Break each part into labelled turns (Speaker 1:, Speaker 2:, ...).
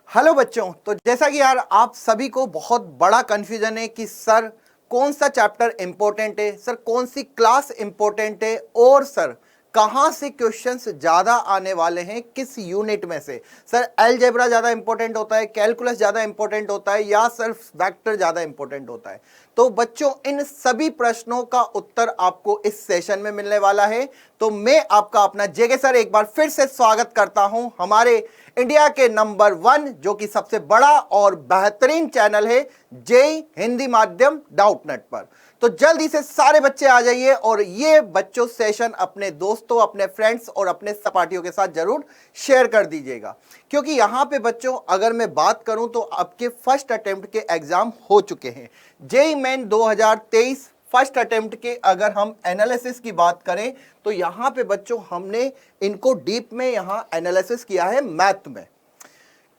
Speaker 1: Hello बच्चों। तो जैसा कि यार आप सभी को बहुत बड़ा कंफ्यूजन है कि सर कौन सा चैप्टर इंपॉर्टेंट है, सर कौन सी क्लास इंपॉर्टेंट है, और सर कहां से क्वेश्चंस ज्यादा आने वाले हैं, किस यूनिट में से। सर अलजेब्रा ज्यादा इंपॉर्टेंट होता है, कैलकुलस ज्यादा इंपॉर्टेंट होता है, या सिर्फ वेक्टर ज्यादा इंपॉर्टेंट होता है। तो बच्चों इन सभी प्रश्नों का उत्तर आपको इस सेशन में मिलने वाला है। तो मैं आपका अपना जेके सर एक बार फिर से स्वागत करता हूं हमारे इंडिया के नंबर 1 जो कि सबसे बड़ा और बेहतरीन चैनल है जेई हिंदी माध्यम डाउटनेट पर। तो जल्दी से सारे बच्चे आ जाइए और ये बच्चों सेशन अपने दोस्तों, अपने फ्रेंड्स और अपने सहपाठियों के साथ जरूर शेयर कर दीजिएगा, क्योंकि यहां पे बच्चों अगर मैं बात करूं तो आपके फर्स्ट अटेम्प्ट के एग्जाम हो चुके हैं। जेई मेन 2023 फर्स्ट अटेम्प्ट के अगर हम एनालिसिस की बात करें तो यहां पे बच्चों हमने इनको डीप में यहां एनालिसिस किया है मैथ में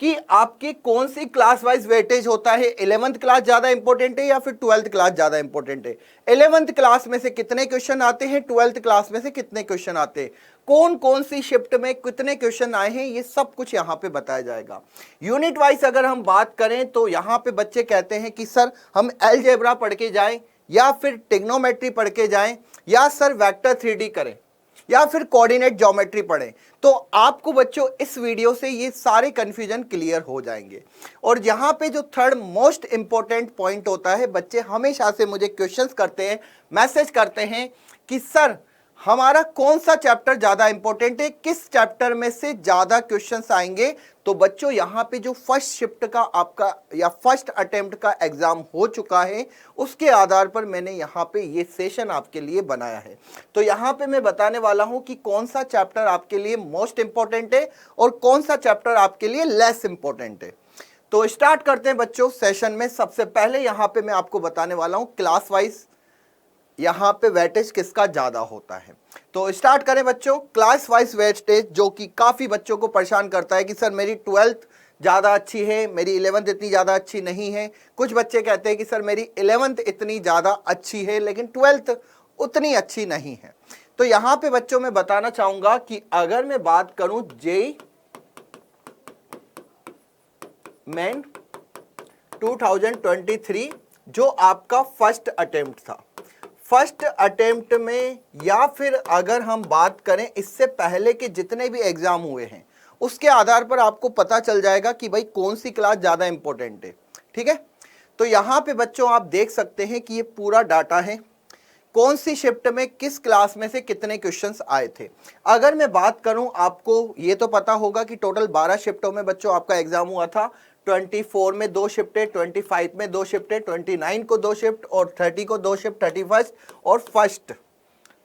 Speaker 1: कि आपकी कौन सी क्लास वाइज वेटेज होता है। 11th क्लास ज्यादा इंपॉर्टेंट है या फिर 12th क्लास ज्यादा इंपॉर्टेंट है। 11th क्लास में से कितने क्वेश्चन आते हैं, 12th क्लास में से कितने क्वेश्चन आते हैं, कौन कौन सी शिफ्ट में कितने क्वेश्चन आए हैं, ये सब कुछ यहां पे बताया जाएगा। यूनिट वाइज अगर हम बात करें तो यहां पे बच्चे कहते हैं कि सर हम अलजेब्रा पढ़ के जाएं या फिर ट्रिग्नोमेट्री पढ़ के जाएं या सर वेक्टर 3D करें या फिर कोऑर्डिनेट ज्योमेट्री पढ़ें। तो आपको बच्चों इस वीडियो से ये सारे कंफ्यूजन क्लियर हो जाएंगे। और यहां पे जो थर्ड मोस्ट इंपॉर्टेंट पॉइंट होता है, बच्चे हमेशा से मुझे क्वेश्चंस करते हैं, मैसेज करते हैं कि सर हमारा कौन सा चैप्टर ज्यादा इंपॉर्टेंट है, किस चैप्टर में से ज्यादा क्वेश्चंस आएंगे। तो बच्चों यहां पे जो फर्स्ट शिफ्ट का आपका या फर्स्ट अटेम्प्ट का एग्जाम हो चुका है उसके आधार पर मैंने यहां पे ये सेशन आपके लिए बनाया है। तो यहां पे मैं बताने वाला हूं कि कौन सा चैप्टर आपके लिए मोस्ट इंपॉर्टेंट है और कौन सा चैप्टर आपके लिए लेस इंपॉर्टेंट है। तो स्टार्ट करते हैं बच्चों सेशन में। सबसे पहले यहां पे मैं आपको बताने वाला हूं क्लास वाइज यहां पे वेटेज किसका ज्यादा होता है। तो स्टार्ट करें बच्चों क्लास वाइज वेटेज, जो कि काफी बच्चों को परेशान करता है कि सर मेरी 12th ज्यादा अच्छी है, मेरी 11th इतनी ज्यादा अच्छी नहीं है। कुछ बच्चे कहते हैं कि सर मेरी 11th इतनी ज्यादा अच्छी है लेकिन 12th उतनी अच्छी नहीं है। तो यहां पे बच्चों मैं बताना चाहूंगा कि अगर मैं बात करूं जेई मेन 2023 जो आपका फर्स्ट अटेम्प्ट था, फर्स्ट अटेम्प्ट में या फिर अगर हम बात करें इससे पहले के जितने भी एग्जाम हुए हैं उसके आधार पर आपको पता चल जाएगा कि भाई कौन सी क्लास ज्यादा इंपॉर्टेंट है। ठीक है, तो यहां पे बच्चों आप देख सकते हैं कि ये पूरा डाटा है, कौन सी शिफ्ट में किस क्लास में से कितने क्वेश्चंस आए थे। अगर मैं बात करूं, आपको ये तो पता होगा कि टोटल 12 शिफ्टों में बच्चों आपका एग्जाम हुआ था। 24 में 2 शिफ्टें, 25 में 2 शिफ्टें, 29 को 2 शिफ्ट और 30 को 2 शिफ्ट, 31 और 1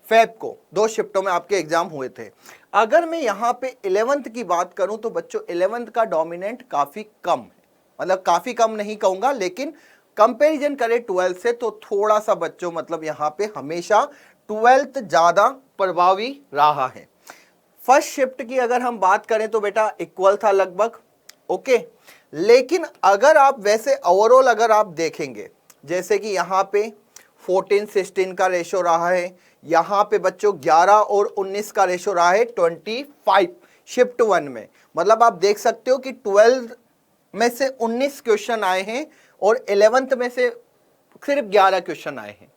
Speaker 1: फेब को 2 शिफ्टों में आपके एग्जाम हुए थे। अगर मैं यहाँ पे 11th की बात करूं तो बच्चों 11th का डोमिनेंट काफी कम है, मतलब काफी कम नहीं कहूंगा लेकिन कंपैरिजन करें 12th से तो थोड़ा सा बच्चों मतलब यहाँ पे हमेशा 12th ज्यादा प्रभावी रहा है। फर्स्ट शिफ्ट की अगर हम बात करें तो बेटा इक्वल था लगभग, ओके। लेकिन अगर आप वैसे ओवरऑल अगर आप देखेंगे, जैसे कि यहाँ पे 14-16 का रेशो रहा है, यहाँ पे बच्चों 11 और 19 का रेशो रहा है 25 शिफ्ट 1 में। मतलब आप देख सकते हो कि 12 में से 19 क्वेश्चन आए हैं और 11th में से सिर्फ 11 क्वेश्चन आए हैं।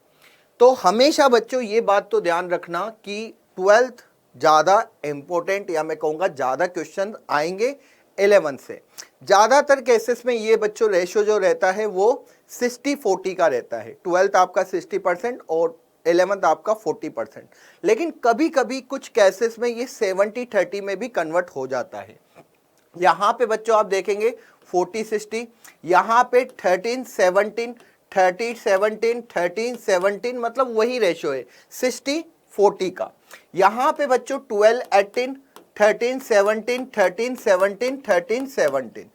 Speaker 1: तो हमेशा बच्चों ये बात तो ध्यान रखना कि 12th ज्यादा इंपॉर्टेंट या मैं कहूंगा ज्यादा क्वेश्चन आएंगे 11th से। ज्यादातर केसेस में ये बच्चों रेशो जो रहता है वो 60-40 का रहता है। 12th आपका 60% और 11th आपका 40%। लेकिन कभी कभी कुछ केसेस में ये 70-30 में भी कन्वर्ट हो जाता है। यहां पे बच्चों आप देखेंगे 40-60, यहां पे 13-17, 30-17, 13-17, मतलब वही रेशो है 60-40 का। यहां पे बच्चों 12-18, 13-17, 13-17, 13-17।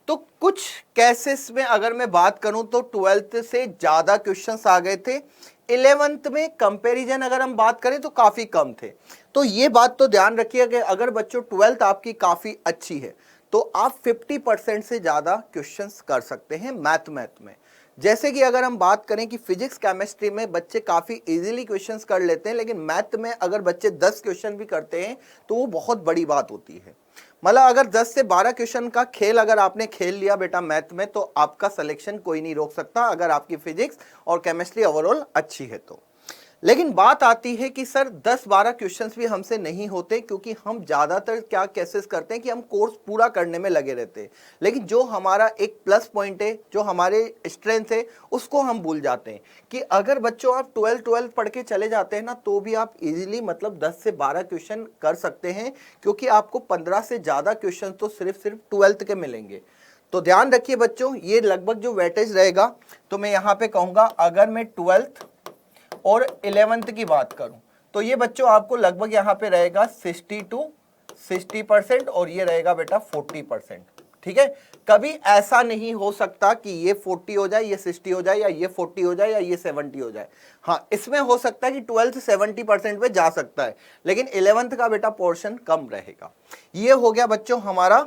Speaker 1: तो कुछ केसेस में अगर मैं बात करूं तो 12th से ज्यादा क्वेश्चंस आ गए थे, 11th में कंपैरिजन अगर हम बात करें तो काफी कम थे। तो ये बात तो ध्यान रखिए कि अगर बच्चों 12th आपकी काफी अच्छी है तो आप 50% से ज्यादा क्वेश्चंस कर सकते हैं मैथ में। जैसे कि अगर हम बात करें कि फिजिक्स केमिस्ट्री में बच्चे काफी इजीली क्वेश्चंस कर लेते हैं, लेकिन मैथ में अगर बच्चे 10 क्वेश्चन भी करते हैं तो वो बहुत बड़ी बात होती है। मतलब अगर 10 से 12 क्वेश्चन का खेल अगर आपने खेल लिया बेटा मैथ में, तो आपका सिलेक्शन कोई नहीं रोक सकता, अगर आपकी फिजिक्स और केमिस्ट्री ओवरऑल अच्छी है तो। लेकिन बात आती है कि सर 10-12 क्वेश्चंस भी हमसे नहीं होते, क्योंकि हम ज़्यादातर क्या केसेस करते हैं कि हम कोर्स पूरा करने में लगे रहते हैं, लेकिन जो हमारा एक प्लस पॉइंट है, जो हमारे स्ट्रेंथ है, उसको हम भूल जाते हैं। कि अगर बच्चों आप 12 पढ़ के चले जाते हैं ना, तो भी आप इजीली मतलब 10 से 12 क्वेश्चन कर सकते हैं, क्योंकि आपको 15 से ज़्यादा क्वेश्चन तो सिर्फ 12th के मिलेंगे। तो ध्यान रखिए बच्चों, ये लगभग जो वेटेज रहेगा, तो मैं यहाँ पे कहूँगा अगर मैं 12th और 11th की बात करूं, तो ये बच्चों आपको लगभग यहाँ पे रहेगा 60 to 60% और ये रहेगा बेटा 40%। ठीक है, कभी ऐसा नहीं हो सकता कि ये 40 हो जाए, ये 60 हो जाए, या ये 40 हो जाए, या ये 70 हो जाए। हाँ, इसमें हो सकता है कि 12th 70% पे जा सकता है, लेकिन 11th का बेटा पोर्शन कम रहेगा। ये हो गया बच्चों हमारा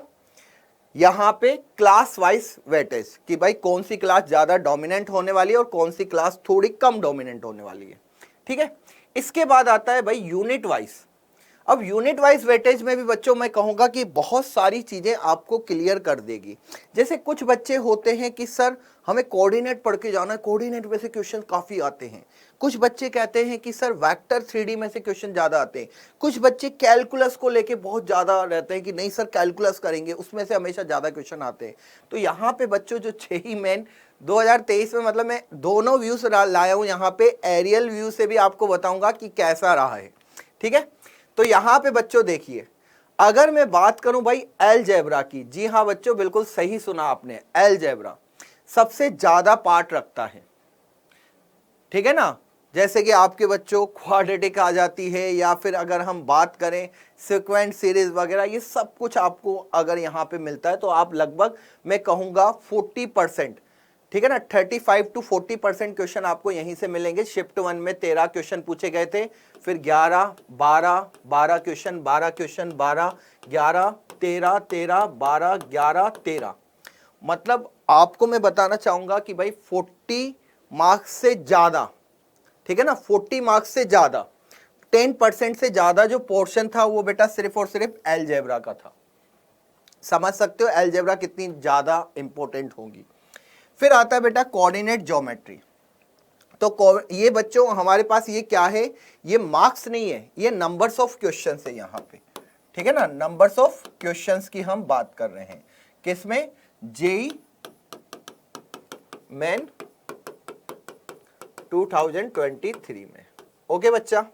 Speaker 1: यहाँ पे क्लास वाइज वेटेज, कि भाई कौन सी क्लास ज्यादा डोमिनेंट होने वाली है और कौन सी क्लास थोड़ी कम डोमिनेंट होने वाली है। ठीक है, इसके बाद आता है भाई यूनिट वाइज। अब यूनिट वाइज वेटेज में भी बच्चों मैं कहूंगा कि बहुत सारी चीजें आपको क्लियर कर देगी। जैसे कुछ बच्चे होते हैं कि सर हमें कोऑर्डिनेट पढ़ के जाना है, कोऑर्डिनेट में से क्वेश्चन काफी आते हैं। कुछ बच्चे कहते हैं कि सर वेक्टर 3D में से क्वेश्चन ज्यादा आते हैं। कुछ बच्चे कैलकुलस को लेके बहुत ज्यादा रहते हैं कि नहीं सर कैलकुलस करेंगे, उसमें से हमेशा ज्यादा क्वेश्चन आते हैं। तो यहाँ पे बच्चों जो 6 ही मेन 2023 में, मतलब मैं दोनों व्यूज लाया हूँ यहाँ पे, एरियल व्यू से भी आपको बताऊंगा कि कैसा रहा है। ठीक है, तो यहां पे बच्चों देखिए, अगर मैं बात करूं भाई अलजेब्रा की, जी हां बच्चों बिल्कुल सही सुना आपने, अलजेब्रा सबसे ज्यादा पार्ट रखता है। ठीक है ना, जैसे कि आपके बच्चों क्वाड्रेटिक आ जाती है, या फिर अगर हम बात करें सीक्वेंट सीरीज वगैरह, ये सब कुछ आपको अगर यहां पे मिलता है, तो आप लगभग मैं कहूंगा 40%, ठीक है ना, 35 to 40% क्वेश्चन आपको यहीं से मिलेंगे। शिफ्ट 1 में 13 क्वेश्चन पूछे गए थे, फिर 11 12 क्वेश्चन, 12 क्वेश्चन, 12 11 13 13 12 11 13। मतलब आपको मैं बताना चाहूंगा कि भाई 40 मार्क्स से ज्यादा, ठीक है ना, 40 मार्क्स से ज्यादा, 10% से ज्यादा जो पोर्शन था वो बेटा सिर्फ और सिर्फ अलजेब्रा का था। समझ सकते हो अलजेब्रा कितनी ज्यादा इंपॉर्टेंट होगी। फिर आता है बेटा कोऑर्डिनेट ज्योमेट्री। तो ये बच्चों हमारे पास ये क्या है, ये मार्क्स नहीं है, ये नंबर्स ऑफ क्वेश्चंस है यहाँ पे। ठीक है ना, नंबर्स ऑफ क्वेश्चंस की हम बात कर रहे हैं, किसमें, जेई मेन 2023 में। ओके बच्चा,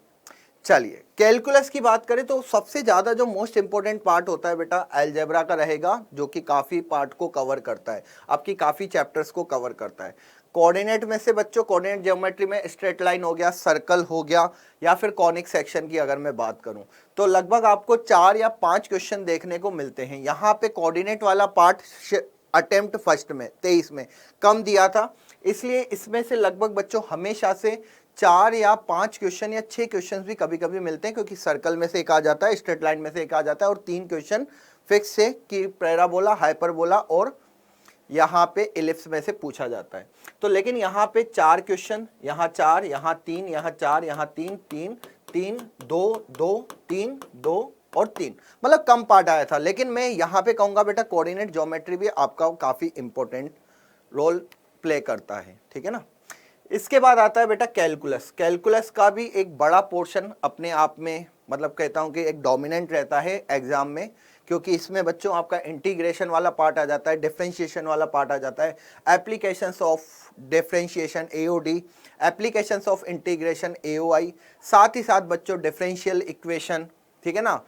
Speaker 1: चलिए कैलकुलस की बात करें तो सबसे ज्यादा जो मोस्ट इंपोर्टेंट पार्ट होता है बेटा अलजेब्रा का रहेगा, जो कि काफी पार्ट को कवर करता है, आपकी काफी चैप्टर्स को कवर करता है। कोऑर्डिनेट में से बच्चों, कोऑर्डिनेट ज्योमेट्री में स्ट्रेट लाइन हो गया, सर्कल हो गया, या फिर कॉनिक सेक्शन की अगर मैं बात करूं, तो लगभग आपको 4 या 5 क्वेश्चन देखने को मिलते हैं। यहाँ पे कोऑर्डिनेट वाला पार्ट अटेम्प्ट फर्स्ट में 23 में कम दिया था, इसलिए इसमें से लगभग बच्चों हमेशा से 4 या 5 क्वेश्चन या 6 क्वेश्चन भी कभी कभी मिलते हैं, क्योंकि सर्कल में से एक आ जाता है, स्ट्रेट लाइन में से एक आ जाता है, और 3 क्वेश्चन फिक्स से कि पैराबोला, हाइपरबोला और यहाँ पे इलिप्स में से पूछा जाता है। तो लेकिन यहाँ पे 4 क्वेश्चन, यहाँ 4, यहाँ 3, यहाँ 4, यहाँ 3, 3 3 2 2 3 2 और 3, मतलब कम पार्ट आया था। लेकिन मैं यहाँ पे कहूँगा बेटा कोऑर्डिनेट ज्योमेट्री भी आपका काफी इंपॉर्टेंट रोल प्ले करता है। ठीक है ना, इसके बाद आता है बेटा कैलकुलस। कैलकुलस का भी एक बड़ा पोर्शन अपने आप में, मतलब कहता हूं कि एक डोमिनेंट रहता है एग्जाम में, क्योंकि इसमें बच्चों आपका इंटीग्रेशन वाला पार्ट आ जाता है, डिफरेंशिएशन वाला पार्ट आ जाता है, applications of differentiation AOD, applications of integration AOI, साथ ही साथ बच्चों डिफरेंशियल इक्वेशन। ठीक है ना,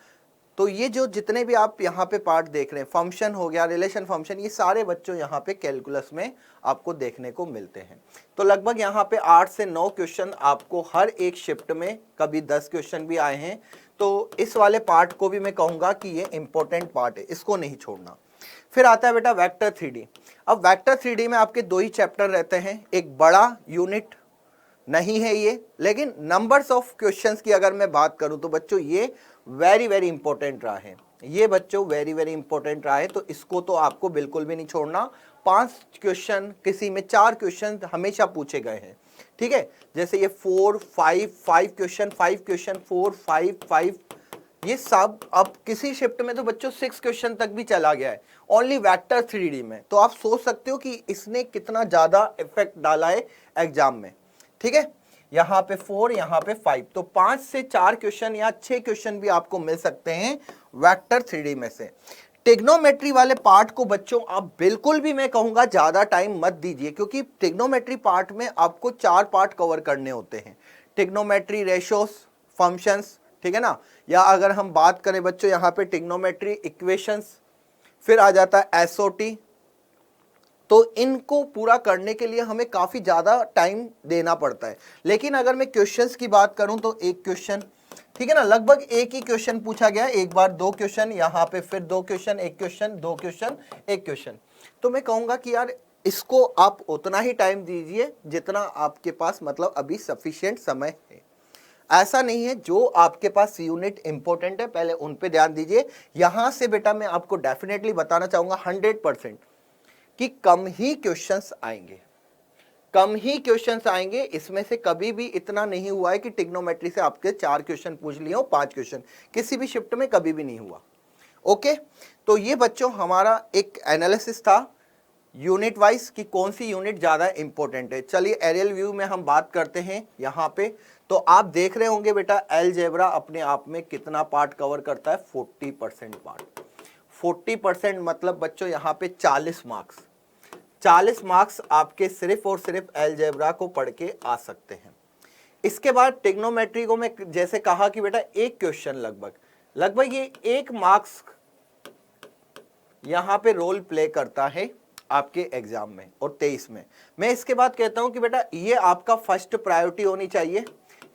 Speaker 1: तो ये जो जितने भी आप यहाँ पे पार्ट देख रहे हैं, फंक्शन हो गया, रिलेशन फंक्शन, ये सारे बच्चों यहाँ पे कैलकुलस में आपको देखने को मिलते हैं। तो लगभग यहाँ पे 8 से 9 क्वेश्चन आपको हर एक शिफ्ट में, कभी 10 क्वेश्चन भी आए हैं। तो इस वाले पार्ट को भी मैं कहूँगा कि ये इंपॉर्टेंट पार्ट है, इसको नहीं छोड़ना। फिर आता है बेटा वेक्टर 3D। अब वेक्टर 3D में आपके 2 ही चैप्टर रहते हैं, एक बड़ा यूनिट नहीं है ये, लेकिन नंबर्स ऑफ क्वेश्चंस की अगर मैं बात करूं तो बच्चों ये वेरी वेरी इंपॉर्टेंट रहा है, ये बच्चों वेरी वेरी इंपॉर्टेंट रहा है। तो इसको तो आपको बिल्कुल भी नहीं छोड़ना। 5 क्वेश्चन, किसी में 4 क्वेश्चन हमेशा पूछे गए हैं। ठीक है, जैसे ये 4 5 5 क्वेश्चन 4 5 5, ये सब अब किसी शिफ्ट में तो बच्चों 6 क्वेश्चन तक भी चला गया है ओनली वेक्टर 3D में। तो आप सोच सकते हो कि इसने कितना ज्यादा इफेक्ट डाला है एग्जाम में। ठीक है, यहाँ पे 4, यहाँ पे 5, तो 5 से 4 क्वेश्चन या 6 क्वेश्चन भी आपको मिल सकते हैं वेक्टर 3D में से। ट्रिग्नोमेट्री वाले पार्ट को बच्चों आप बिल्कुल भी मैं कहूंगा ज्यादा टाइम मत दीजिए, क्योंकि ट्रिग्नोमेट्री पार्ट में आपको 4 पार्ट कवर करने होते हैं। ट्रिग्नोमेट्री, रेशोस, फंक्शंस, ठीक है ना, या अगर हम बात करें बच्चों यहाँ पे ट्रिग्नोमेट्री इक्वेशंस, फिर आ जाता है एसओटी। तो इनको पूरा करने के लिए हमें काफी ज्यादा टाइम देना पड़ता है। लेकिन अगर मैं क्वेश्चंस की बात करूं तो एक क्वेश्चन, ठीक है ना, लगभग एक ही क्वेश्चन पूछा गया, एक बार 2 क्वेश्चन, यहाँ पे फिर 2 क्वेश्चन, 1 क्वेश्चन, 2 क्वेश्चन, 1 क्वेश्चन। तो मैं कहूंगा कि यार इसको आप उतना ही टाइम दीजिए जितना आपके पास मतलब अभी सफिशिएंट समय है। ऐसा नहीं है, जो आपके पास यूनिट इंपॉर्टेंट है पहले उन पे ध्यान दीजिए। यहां से बेटा मैं आपको डेफिनेटली बताना चाहूंगा 100% कि कम ही क्वेश्चंस आएंगे, कम ही क्वेश्चंस आएंगे। इसमें से कभी भी इतना नहीं हुआ है कि ट्रिग्नोमेट्री से आपके 4 क्वेश्चन पूछ लिए हो, 5 क्वेश्चन, किसी भी शिफ्ट में कभी भी नहीं हुआ। ओके, तो ये बच्चों हमारा एक एनालिसिस था यूनिट वाइज कि कौन सी यूनिट ज्यादा इंपॉर्टेंट है। चलिए एरियल व्यू में हम बात करते हैं यहाँ पे। तो आप देख रहे होंगे बेटा अलजेब्रा अपने आप में कितना पार्ट कवर करता है, 40% पार्ट। 40% मतलब बच्चों यहाँ पे 40 मार्क्स, 40 मार्क्स आपके सिर्फ और सिर्फ अलजेब्रा को पढ़ के आ सकते हैं। इसके बाद ट्रिग्नोमेट्री को मैं जैसे कहा कि बेटा एक क्वेश्चन लगभग ये 1 मार्क्स यहाँ पे रोल प्ले करता है आपके एग्जाम में और 23 में। मैं इसके बाद कहता हूं कि बेटा ये आपका फर्स्ट प्रायोरिटी होनी चाहिए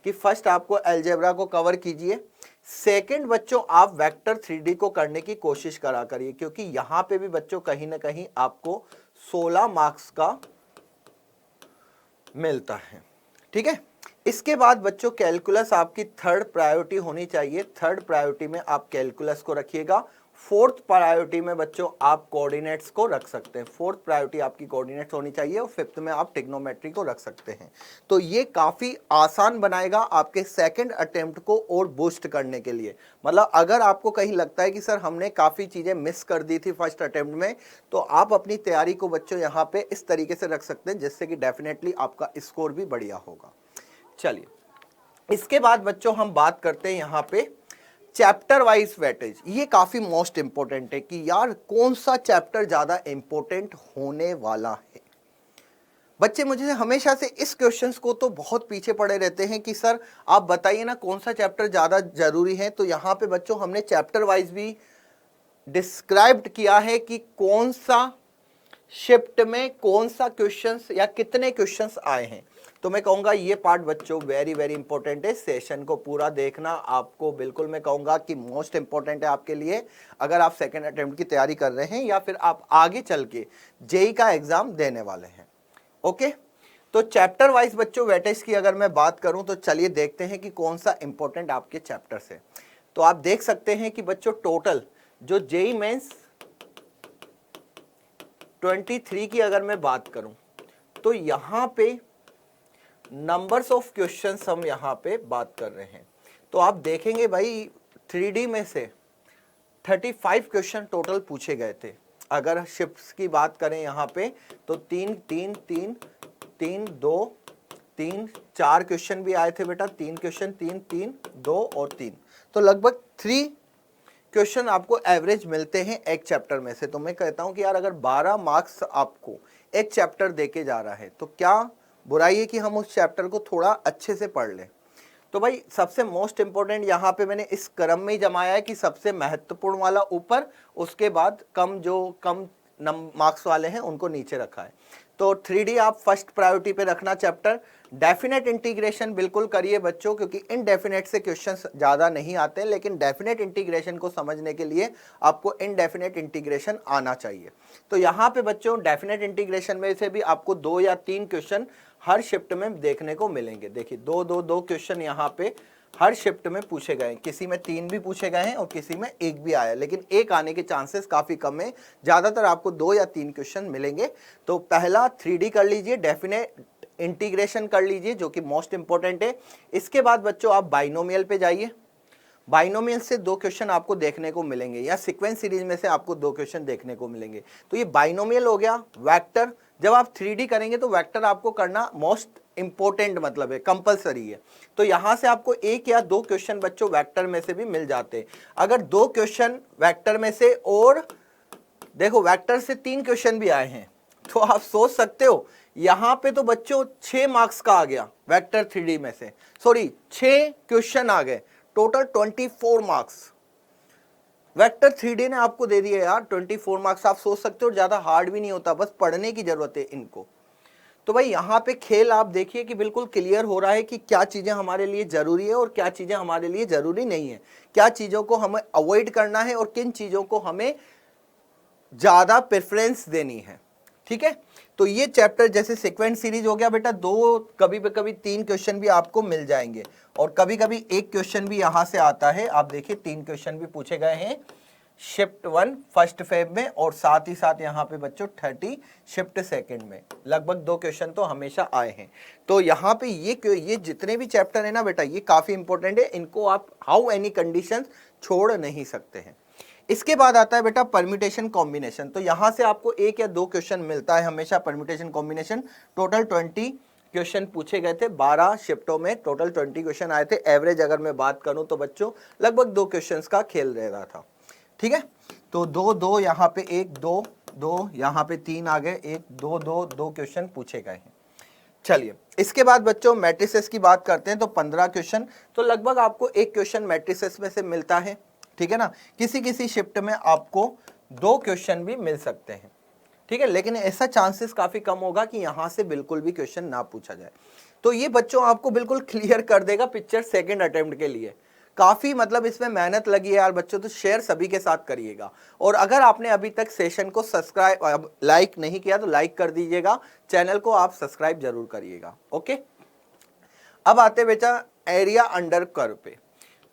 Speaker 1: कि फर्स्ट आपको अलजेब्रा को कवर कीजिए। सेकंड बच्चों आप वेक्टर 3D को करने की कोशिश करा करिए, क्योंकि यहां पे भी बच्चों कहीं ना कहीं आपको 16 मार्क्स का मिलता है। ठीक है, इसके बाद बच्चों कैलकुलस आपकी थर्ड प्रायोरिटी होनी चाहिए। थर्ड प्रायोरिटी में आप कैलकुलस को रखिएगा। फोर्थ प्रायोरिटी में बच्चों आप कोऑर्डिनेट्स को रख सकते हैं। फोर्थ प्रायोरिटी आपकी कोऑर्डिनेट्स होनी चाहिए और फिफ्थ में आप ट्रिग्नोमेट्री को रख सकते हैं। तो ये काफी आसान बनाएगा आपके सेकंड अटेम्प्ट को और बूस्ट करने के लिए। मतलब अगर आपको कहीं लगता है कि सर हमने काफी चीजें मिस कर दी थी फर्स्ट अटेम्प्ट में, तो आप अपनी तैयारी को बच्चों यहाँ पे इस तरीके से रख सकते हैं जिससे कि डेफिनेटली आपका स्कोर भी बढ़िया होगा। चलिए, इसके बाद बच्चों हम बात करते हैं यहाँ पे चैप्टर वाइज वेटेज। ये काफी मोस्ट इंपॉर्टेंट है कि यार कौन सा चैप्टर ज्यादा इंपॉर्टेंट होने वाला है। बच्चे मुझे हमेशा से इस क्वेश्चंस को तो बहुत पीछे पड़े रहते हैं कि सर आप बताइए ना कौन सा चैप्टर ज्यादा जरूरी है। तो यहाँ पे बच्चों हमने चैप्टर वाइज भी डिस्क्राइब्ड किया है कि कौन सा शिफ्ट में कौन सा क्वेश्चंस या कितने क्वेश्चंस आए हैं। तो मैं कहूंगा ये पार्ट बच्चों वेरी वेरी इंपॉर्टेंट है। सेशन को पूरा देखना आपको बिल्कुल मैं कहूंगा कि मोस्ट इंपॉर्टेंट है आपके लिए, अगर आप सेकंड अटेम्प्ट की तैयारी कर रहे हैं या फिर आप आगे चल के जेई का एग्जाम देने वाले हैं। ओके, तो चैप्टर वाइज बच्चों वेटेज की अगर मैं बात करूं तो चलिए देखते हैं कि कौन सा इंपॉर्टेंट आपके चैप्टर से। तो आप देख सकते हैं कि बच्चों टोटल जो जेई मेंस 23 की अगर मैं बात करूं तो यहां पे नंबर्स ऑफ क्वेश्चंस हम यहां पे बात कर रहे हैं। तो आप देखेंगे भाई 3D में से 35 क्वेश्चन टोटल पूछे गए थे। अगर शिफ्ट्स की बात करें यहाँ पे तो 3 3 3 3 2 3 4 क्वेश्चन भी आए थे बेटा। 3 क्वेश्चन 3 3 2 और 3, तो लगभग 3 क्वेश्चन आपको एवरेज मिलते हैं एक चैप्टर में से। तो मैं कहता हूं कि यार अगर 12 मार्क्स आपको एक चैप्टर देके जा रहा है तो क्या बुराई है कि हम उस चैप्टर को थोड़ा अच्छे से पढ़ लें। तो भाई सबसे मोस्ट इंपॉर्टेंट यहाँ पे मैंने इस क्रम में ही जमाया है कि सबसे महत्वपूर्ण वाला ऊपर, उसके बाद कम मार्क्स वाले हैं उनको नीचे रखा है। तो 3D आप फर्स्ट प्रायोरिटी पे रखना चैप्टर। डेफिनेट इंटीग्रेशन बिल्कुल करिए बच्चों, क्योंकि इनडेफिनेट से क्वेश्चंस ज़्यादा नहीं आते, लेकिन डेफिनेट इंटीग्रेशन को समझने के लिए आपको इनडेफिनेट इंटीग्रेशन आना चाहिए। तो यहाँ पे बच्चों डेफिनेट इंटीग्रेशन में से भी आपको 2 या 3 क्वेश्चन हर शिफ्ट में देखने को मिलेंगे। देखिए 2 क्वेश्चन यहाँ पे हर शिफ्ट में पूछे गए, किसी में 3 भी पूछे गए हैं और किसी में 1 भी आया, लेकिन 1 आने के चांसेस काफी कम है। ज्यादातर आपको 2 या 3 क्वेश्चन मिलेंगे। तो पहला 3D कर लीजिए, डेफिनेट इंटीग्रेशन कर लीजिए जो कि मोस्ट इंपॉर्टेंट है। इसके बाद बच्चों आप बाइनोमियल पे जाइए। बाइनोमियल से 2 क्वेश्चन आपको देखने को मिलेंगे या सीक्वेंस सीरीज में से आपको 2 क्वेश्चन देखने को मिलेंगे। तो ये बाइनोमियल हो गया। वेक्टर, जब आप 3D करेंगे तो वेक्टर आपको करना मोस्ट इंपॉर्टेंट मतलब है, कंपलसरी है। तो यहां से आपको 1 या 2 क्वेश्चन बच्चों वेक्टर में से भी मिल जाते हैं। अगर 2 क्वेश्चन वेक्टर में से, और देखो वेक्टर से 3 क्वेश्चन भी आए हैं, तो आप सोच सकते हो यहां पे तो बच्चों 6 मार्क्स का आ गया वेक्टर 3D में से, सॉरी 6 क्वेश्चन आ गए, टोटल 24 मार्क्स वेक्टर 3D ने आपको दे दिए यार 24 मार्क्स। आप सोच सकते हो ज्यादा हार्ड भी नहीं होता, बस पढ़ने की जरूरत है इनको। तो भाई यहाँ पे खेल आप देखिए कि बिल्कुल क्लियर हो रहा है कि क्या चीजें हमारे लिए जरूरी है और क्या चीजें हमारे लिए जरूरी नहीं है, क्या चीजों को हमें अवॉइड करना है और किन चीजों को हमें ज्यादा प्रेफरेंस देनी है। ठीक है, तो ये चैप्टर जैसे सीक्वेंस सीरीज हो गया बेटा, 2 कभी कभी 3 क्वेश्चन भी आपको मिल जाएंगे और कभी कभी 1 क्वेश्चन भी यहां से आता है। आप देखिए 3 क्वेश्चन भी पूछे गए हैं शिफ्ट 1 फर्स्ट फेब में, और साथ ही साथ यहाँ पे बच्चों 30 शिफ्ट सेकंड में, लगभग 2 क्वेश्चन तो हमेशा आए हैं। तो यहाँ पे ये जितने भी चैप्टर है ना बेटा, ये काफी इंपॉर्टेंट है, इनको आप हाउ एनी कंडीशन छोड़ नहीं सकते हैं। इसके बाद आता है बेटा परम्यूटेशन कॉम्बिनेशन। तो यहां से आपको 1 या 2 क्वेश्चन मिलता है हमेशा परम्यूटेशन कॉम्बिनेशन। टोटल 20 क्वेश्चन पूछे गए थे, 12 शिफ्टों में टोटल 20 क्वेश्चन आए थे। एवरेज अगर मैं बात करूं तो बच्चों लगभग 2 क्वेश्चन का खेल रह रहा था। ठीक है, तो 2 2 यहाँ पे 1 2 2 यहाँ पे 3 आ गए, 1 2 2 2 क्वेश्चन पूछे गए हैं। चलिए इसके बाद बच्चों मैट्रिसेस की बात करते हैं। तो 15 क्वेश्चन, तो लगभग आपको 1 क्वेश्चन मैट्रिसेस में से मिलता है। ठीक है ना, किसी किसी शिफ्ट में आपको 2 क्वेश्चन भी मिल सकते हैं। ठीक है, लेकिन ऐसा चांसेस काफी कम होगा कि यहां से बिल्कुल भी क्वेश्चन ना पूछा जाए। तो ये बच्चों आपको बिल्कुल क्लियर कर देगा पिक्चर सेकंड अटेम्प्ट के लिए। काफी मतलब इसमें मेहनत लगी है यार बच्चों, तो शेयर सभी के साथ करिएगा। और अगर आपने अभी तक सेशन को सब्सक्राइब लाइक नहीं किया तो लाइक कर दीजिएगा, चैनल को आप सब्सक्राइब जरूर करिएगा। ओके, अब आते बेटा एरिया अंडर कर्व पे।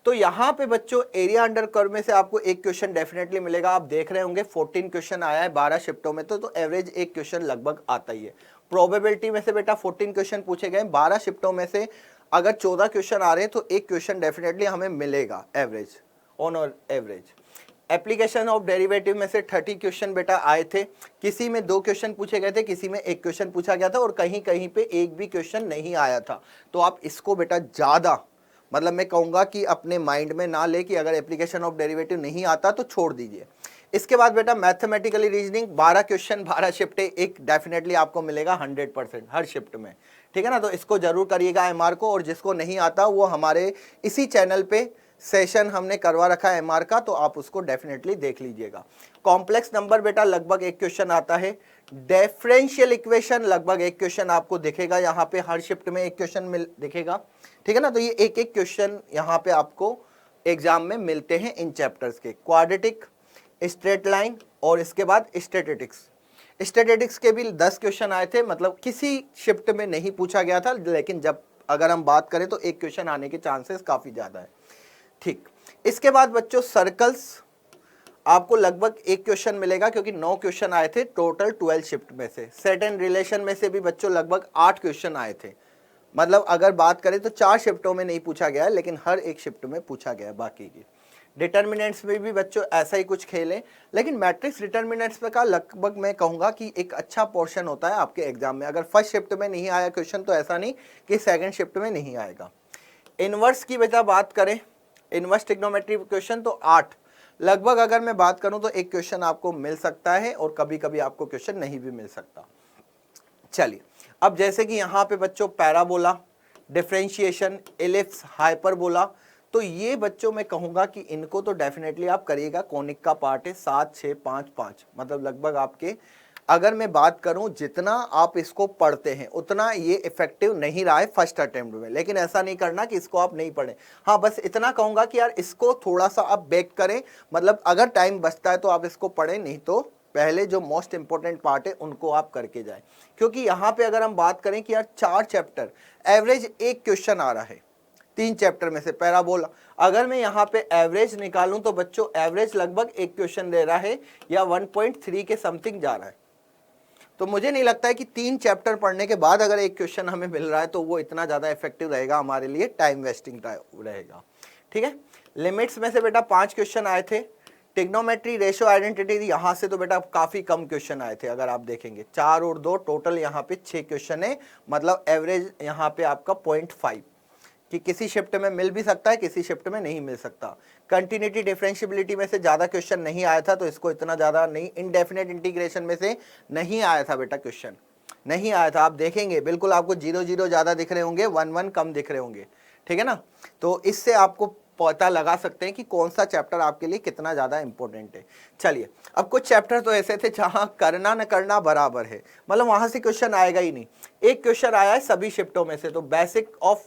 Speaker 1: तो यहां पे बच्चों एरिया अंडर कर्व में से आपको 1 क्वेश्चन डेफिनेटली मिलेगा। आप देख रहे होंगे 14 क्वेश्चन आया है 12 शिफ्टों में, तो एवरेज 1 क्वेश्चन लगभग आता ही है। प्रोबेबिलिटी में से बेटा 14 क्वेश्चन पूछे गए, 12 शिफ्टों में से अगर 14 क्वेश्चन आ रहे हैं तो 1 क्वेश्चन डेफिनेटली हमें मिलेगा average, on average. Application of derivative में से 30 क्वेश्चन बेटा आए थे, किसी में 2 क्वेश्चन पूछे गए थे, किसी में 1 क्वेश्चन पूछा गया था और कहीं कहीं पे 1 भी क्वेश्चन नहीं आया था। तो आप इसको बेटा ज्यादा मतलब मैं कहूंगा कि अपने माइंड में ना ले कि अगर एप्लीकेशन ऑफ डेरिवेटिव नहीं आता तो छोड़ दीजिए। इसके बाद बेटा मैथमेटिकली रीजनिंग 12 क्वेश्चन 12 शिफ्ट, एक डेफिनेटली आपको मिलेगा 100% हर शिफ्ट में। ठीक है ना, तो इसको जरूर करिएगा एमआर को, और जिसको नहीं आता वो हमारे इसी चैनल पे सेशन हमने करवा रखा है एमआर का, तो आप उसको डेफिनेटली देख लीजिएगा। कॉम्प्लेक्स नंबर बेटा लगभग 1 क्वेश्चन आता है। डिफरेंशियल इक्वेशन लगभग 1 क्वेश्चन आपको दिखेगा, यहाँ पे हर शिफ्ट में 1 क्वेश्चन मिल दिखेगा। ठीक है ना, तो ये एक एक क्वेश्चन यहाँ पे आपको एग्जाम में मिलते हैं इन चैप्टर्स के। क्वाड्रेटिक, स्ट्रेट लाइन और इसके बाद स्टैटिस्टिक्स। स्टैटिस्टिक्स के भी 10 क्वेश्चन आए थे, मतलब किसी शिफ्ट में नहीं पूछा गया था, लेकिन जब अगर हम बात करें तो 1 क्वेश्चन आने के चांसेस काफी ज्यादा है। ठीक, इसके बाद बच्चों सर्कल्स आपको लगभग 1 क्वेश्चन मिलेगा, क्योंकि 9 क्वेश्चन आए थे टोटल 12 शिफ्ट में से। सेट एंड रिलेशन में से भी बच्चों लगभग 8 क्वेश्चन आए थे, मतलब अगर बात करें तो 4 शिफ्टों में नहीं पूछा गया है, लेकिन हर एक शिफ्ट में पूछा गया है बाकी की। डिटर्मिनेंट्स में भी बच्चों ऐसा ही कुछ खेल है, लेकिन मैट्रिक्स डिटर्मिनेंट्स पे का लगभग मैं कहूंगा कि एक अच्छा पोर्शन होता है आपके एग्जाम में। अगर फर्स्ट शिफ्ट में नहीं आया क्वेश्चन तो ऐसा नहीं कि सेकंड शिफ्ट में नहीं आएगा। इनवर्स की बेटा बात करें, इनवर्स ट्रिग्नोमेट्री क्वेश्चन तो 8 लगभग, अगर मैं बात करूं तो 1 क्वेश्चन आपको मिल सकता है और कभी कभी आपको क्वेश्चन नहीं भी मिल सकता। चलिए, अब जैसे कि यहाँ पे बच्चों पैराबोला, डिफरेंशिएशन, एलिप्स, हाइपरबोला, तो ये बच्चों मैं कहूंगा कि इनको तो डेफिनेटली आप करिएगा। कॉनिक का पार्ट है 7 6 5 5, मतलब लगभग आपके, अगर मैं बात करूं जितना आप इसको पढ़ते हैं उतना ये इफेक्टिव नहीं रहा है फर्स्ट अटेम्प्ट में, लेकिन ऐसा नहीं करना कि इसको आप नहीं पढ़ें। हाँ, बस इतना कहूंगा कि यार इसको थोड़ा सा आप बैक करें, मतलब अगर टाइम बचता है तो आप इसको पढ़ें, नहीं तो पहले जो मोस्ट इंपॉर्टेंट पार्ट है उनको आप करके जाएं। क्योंकि यहाँ पे अगर हम बात करें कि यार 4 चैप्टर, एवरेज 1 क्वेश्चन आ रहा है 3 चैप्टर में से पैराबोला, अगर मैं यहाँ पे एवरेज निकालूं तो बच्चों एवरेज लगभग 1 क्वेश्चन दे रहा है या 1.3 के समथिंग जा रहा है। तो मुझे नहीं लगता है कि 3 चैप्टर पढ़ने के बाद अगर 1 क्वेश्चन हमें मिल रहा है तो वो इतना ज्यादा इफेक्टिव रहेगा हमारे लिए, टाइम वेस्टिंग रहेगा। ठीक है। लिमिट्स में से बेटा 5 क्वेश्चन आए थे। टिग्नोमेट्री, रेशो, आइडेंटिटी, यहां से तो बेटा काफी कम क्वेश्चन आए थे। अगर आप देखेंगे 4 और 2 टोटल यहाँ पे 6 क्वेश्चन है, मतलब एवरेज यहाँ पे आपका 0.5 कि किसी शिफ्ट में मिल भी सकता है, किसी शिफ्ट में नहीं मिल सकता। कंटिन्यूटी डिफरेंशियबिलिटी में से ज्यादा क्वेश्चन नहीं आया था, तो इसको इतना ज्यादा नहीं। इनडेफिनेट इंटीग्रेशन में से नहीं आया था बेटा क्वेश्चन, नहीं आया था। आप देखेंगे बिल्कुल आपको 0 0 ज्यादा दिख रहे होंगे, 1 1 कम दिख रहे होंगे, ठीक है ना। तो इससे आपको पता लगा सकते हैं कि कौन सा चैप्टर आपके लिए कितना ज्यादा इंपॉर्टेंट है। चलिए, अब कुछ चैप्टर तो ऐसे थे जहां करना न करना बराबर है, मतलब वहां से क्वेश्चन आएगा ही नहीं। एक क्वेश्चन आया है सभी शिफ्टों में से, तो बेसिक ऑफ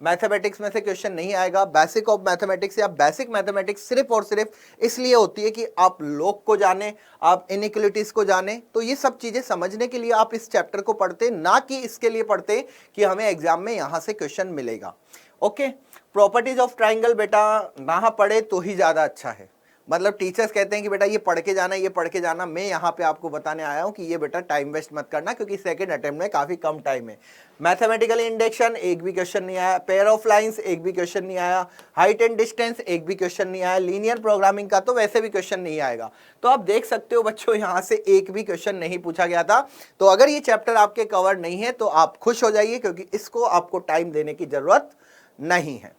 Speaker 1: मैथमेटिक्स में से क्वेश्चन नहीं आएगा। बेसिक ऑफ मैथमेटिक्स या बेसिक मैथमेटिक्स सिर्फ और सिर्फ इसलिए होती है कि आप लॉग को जाने, आप इनइक्वालिटीज को जाने। तो ये सब चीजें समझने के लिए आप इस चैप्टर को पढ़ते, ना कि इसके लिए पढ़ते कि हमें एग्जाम में यहां से क्वेश्चन मिलेगा। ओके, प्रॉपर्टीज ऑफ ट्राइंगल बेटा ना पढ़े तो ही ज्यादा अच्छा है। मतलब टीचर्स कहते हैं कि बेटा ये पढ़ के जाना, ये पढ़ के जाना। मैं यहाँ पे आपको बताने आया हूँ कि ये बेटा टाइम वेस्ट मत करना, क्योंकि सेकंड अटेम्प्ट में काफी कम टाइम है। मैथमेटिकल इंडेक्शन एक भी क्वेश्चन नहीं आया, पेयर ऑफ लाइंस एक भी क्वेश्चन नहीं आया, हाइट एंड डिस्टेंस एक भी क्वेश्चन नहीं आया, लीनियर प्रोग्रामिंग का तो वैसे भी क्वेश्चन नहीं आएगा। तो आप देख सकते हो बच्चों, यहाँ से एक भी क्वेश्चन नहीं पूछा गया था। तो अगर ये चैप्टर आपके कवर नहीं है तो आप खुश हो जाइए, क्योंकि इसको आपको टाइम देने की जरूरत नहीं है,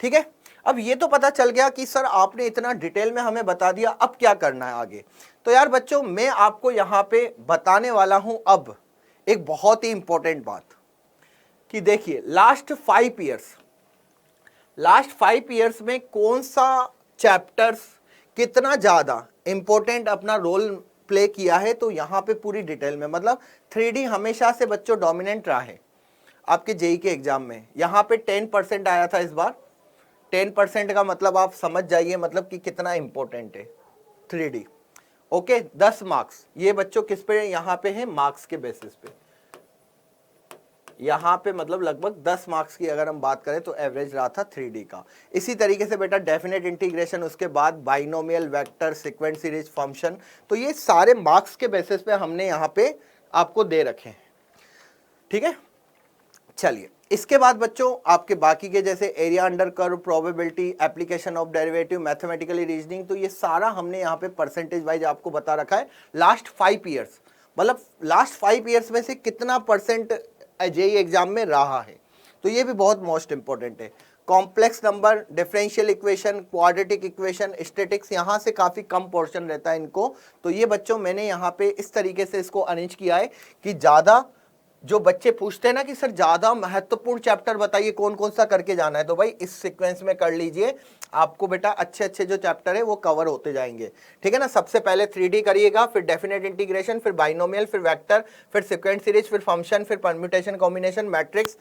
Speaker 1: ठीक है। अब ये तो पता चल गया कि सर आपने इतना डिटेल में हमें बता दिया, अब क्या करना है आगे। तो यार बच्चों, मैं आपको यहां पे बताने वाला हूं अब एक बहुत ही इंपॉर्टेंट बात कि देखिए लास्ट 5 इयर्स में कौन सा चैप्टर्स कितना ज्यादा इंपॉर्टेंट अपना रोल प्ले किया है। तो यहां पे पूरी डिटेल में, मतलब 3D हमेशा से बच्चों डोमिनेंट रहा है आपके जेई के एग्जाम में। यहां पे 10% आया था इस बार। 10% का मतलब आप समझ जाइए मतलब कि कितना इंपॉर्टेंट है 3D। ओके, 10 मार्क्स ये बच्चों किस पे यहां पे है, मार्क्स के बेसिस पे। यहां पे मतलब लगभग 10 मार्क्स की अगर हम बात करें तो एवरेज रहा था 3D का। इसी तरीके से बेटा डेफिनेट इंटीग्रेशन, उसके बाद binomial, vector, sequence series, function, तो ये सारे मार्क्स के बेसिस पे हमने यहां पे आपको दे रखे हैं, ठीक है। चलिए, इसके बाद बच्चों आपके बाकी के जैसे area under curve, probability, application of derivative, mathematically reasoning, तो ये सारा हमने यहाँ पे परसेंटेज वाइज आपको बता रखा है। लास्ट 5 इयर्स, मतलब लास्ट 5 इयर्स में से कितना परसेंट जेईई एग्जाम में रहा है, तो ये भी बहुत मोस्ट इंपॉर्टेंट है। Complex number, differential equation, quadratic equation, statics, यहाँ से काफी कम पोर्शन रहता है इनको। तो ये बच्चों मैंने यहाँ पे इस तरीके से इसको अरेंज किया है कि ज्यादा जो बच्चे पूछते हैं ना कि सर ज्यादा महत्वपूर्ण चैप्टर बताइए कौन कौन सा करके जाना है, तो भाई इस सीक्वेंस में कर लीजिए, आपको बेटा अच्छे अच्छे जो चैप्टर है वो कवर होते जाएंगे, ठीक है ना। सबसे पहले 3D करिएगा, फिर डेफिनेट इंटीग्रेशन, फिर बाइनोमियल, फिर वेक्टर, फिर सीक्वेंस सीरीज, फिर फंक्शन, फिर permutation combination, matrix,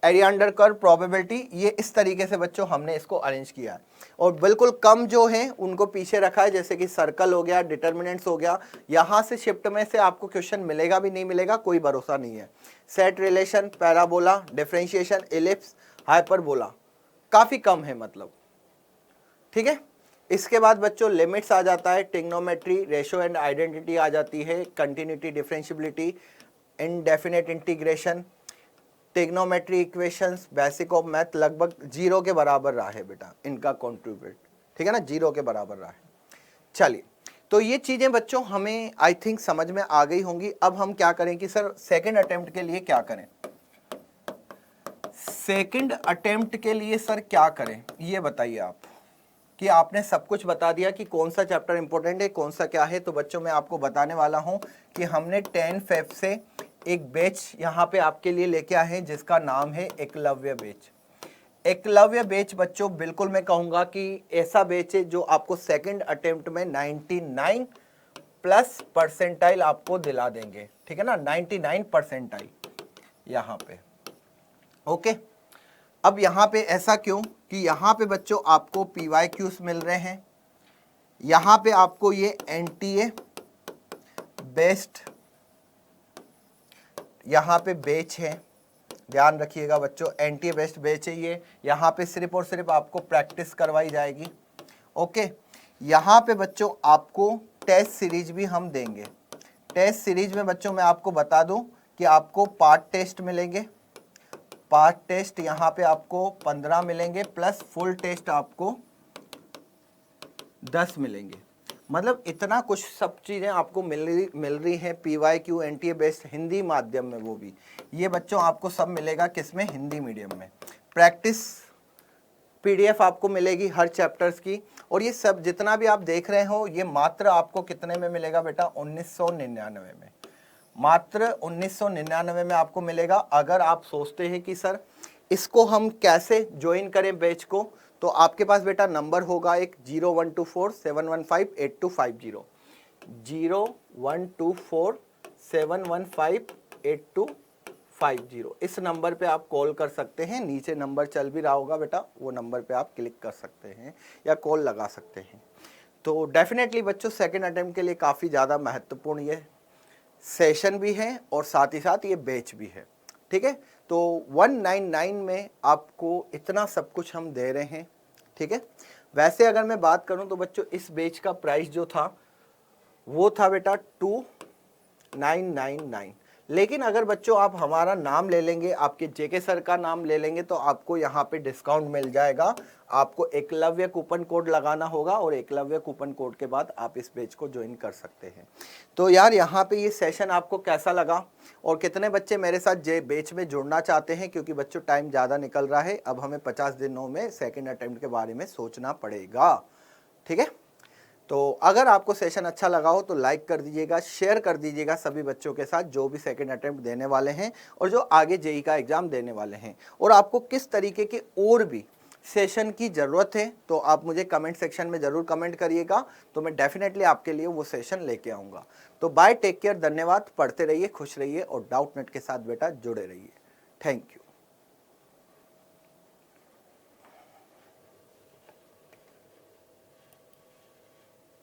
Speaker 1: area under curve, probability. ये इस तरीके से बच्चों हमने इसको अरेंज किया है। और बिल्कुल कम जो है उनको पीछे रखा है, जैसे कि सर्कल हो गया, डिटर्मिनेंट्स हो गया। यहां से शिफ्ट में से आपको क्वेश्चन मिलेगा भी नहीं मिलेगा कोई भरोसा नहीं है। Set relation, parabola, differentiation, ellipse, hyperbola काफी कम है मतलब, ठीक है। इसके बाद बच्चों लिमिट्स आ जाता है, ट्रिग्नोमेट्री, रेशो एंड आइडेंटिटी आ जाती है, continuity, differentiability, indefinite integration, trigonometry equations, basic of math, लगभग 0 के बराबर रहा है बेटा इनका कॉन्ट्रीब्यूट, ठीक है ना, 0 के बराबर रहा है। चलिए, तो ये चीजें बच्चों हमें आई थिंक समझ में आ गई होंगी। अब हम क्या करें कि सर सेकंड अटेम्प्ट के लिए क्या करें, सेकंड अटेम्प्ट के लिए सर क्या करें ये बताइए आप, कि आपने सब कुछ बता दिया कि कौन सा चैप्टर इंपॉर्टेंट है, कौन सा क्या है। तो बच्चों मैं आपको बताने वाला हूं कि हमने 10 फेब से एक बैच यहाँ पे आपके लिए लेके आए हैं जिसका नाम है एकलव्य बैच। एकलव्य बैच बच्चों बिल्कुल मैं कहूंगा कि ऐसा बैच है जो आपको सेकंड अटेम्प्ट में 99 प्लस परसेंटाइल आपको दिला देंगे, ठीक है ना, 99 परसेंटाइल यहाँ पे। ओके, अब यहाँ पे ऐसा क्यों कि यहाँ पे बच्चों आपको PYQs मिल रहे हैं, यहाँ पे आपको ये NTA बेस्ट यहाँ पे बैच है, ध्यान रखिएगा बच्चों, NTA बेस्ट बैच है ये। यहाँ पे सिर्फ और सिर्फ आपको प्रैक्टिस करवाई जाएगी। ओके, यहाँ पे बच्चों आपको टेस्ट सीरीज भी हम देंगे। टेस्ट सीरीज में बच्चों मैं आपको बता दूं कि आपको पार्ट टेस्ट मिलेंगे, पार्ट टेस्ट यहाँ पे आपको 15 मिलेंगे प्लस फुल टेस्ट आपको 10 मिलेंगे। मतलब इतना कुछ सब चीज़ें आपको मिल रही हैं PYQ NTA बेस्ड हिंदी माध्यम में, वो भी ये बच्चों आपको सब मिलेगा किसमें, हिंदी मीडियम में। प्रैक्टिस PDF आपको मिलेगी हर चैप्टर्स की, और ये सब जितना भी आप देख रहे हो ये मात्र आपको कितने में मिलेगा बेटा, 1999 में, मात्र 1999 में आपको मिलेगा। अगर आप सोचते हैं कि सर इसको हम कैसे ज्वाइन करें बैच को, तो आपके पास बेटा नंबर होगा एक 0124-715-8250, 0124-715-8250। इस नंबर पे आप कॉल कर सकते हैं, नीचे नंबर चल भी रहा होगा बेटा, वो नंबर पे आप क्लिक कर सकते हैं या कॉल लगा सकते हैं। तो डेफिनेटली बच्चों सेकंड अटेम्प्ट के लिए काफ़ी ज़्यादा महत्वपूर्ण ये सेशन भी है और साथ ही साथ ये बैच भी है, ठीक है। तो 199 में आपको इतना सब कुछ हम दे रहे हैं, ठीक है। वैसे अगर मैं बात करूं तो बच्चों इस बैच का प्राइस जो था वो था बेटा 2999, लेकिन अगर बच्चों आप हमारा नाम ले लेंगे, आपके जेके सर का नाम ले लेंगे, तो आपको यहाँ पे डिस्काउंट मिल जाएगा। आपको एकलव्य कूपन कोड लगाना होगा और एकलव्य कूपन कोड के बाद आप इस बैच को ज्वाइन कर सकते हैं। तो यार यहाँ पे ये सेशन आपको कैसा लगा और कितने बच्चे मेरे साथ बैच में जुड़ना चाहते हैं, क्योंकि बच्चों टाइम ज़्यादा निकल रहा है, अब हमें 50 दिनों में सेकेंड अटेम्प्ट के बारे में सोचना पड़ेगा, ठीक है। तो अगर आपको सेशन अच्छा लगा हो तो लाइक कर दीजिएगा, शेयर कर दीजिएगा सभी बच्चों के साथ जो भी सेकंड अटेम्प्ट देने वाले हैं और जो आगे जेई का एग्ज़ाम देने वाले हैं। और आपको किस तरीके के और भी सेशन की ज़रूरत है तो आप मुझे कमेंट सेक्शन में ज़रूर कमेंट करिएगा, तो मैं डेफिनेटली आपके लिए वो सेशन लेके आऊँगा। तो बाय, टेक केयर, धन्यवाद, पढ़ते रहिए, खुश रहिए और डाउट नेट के साथ बेटा जुड़े रहिए। Thank you.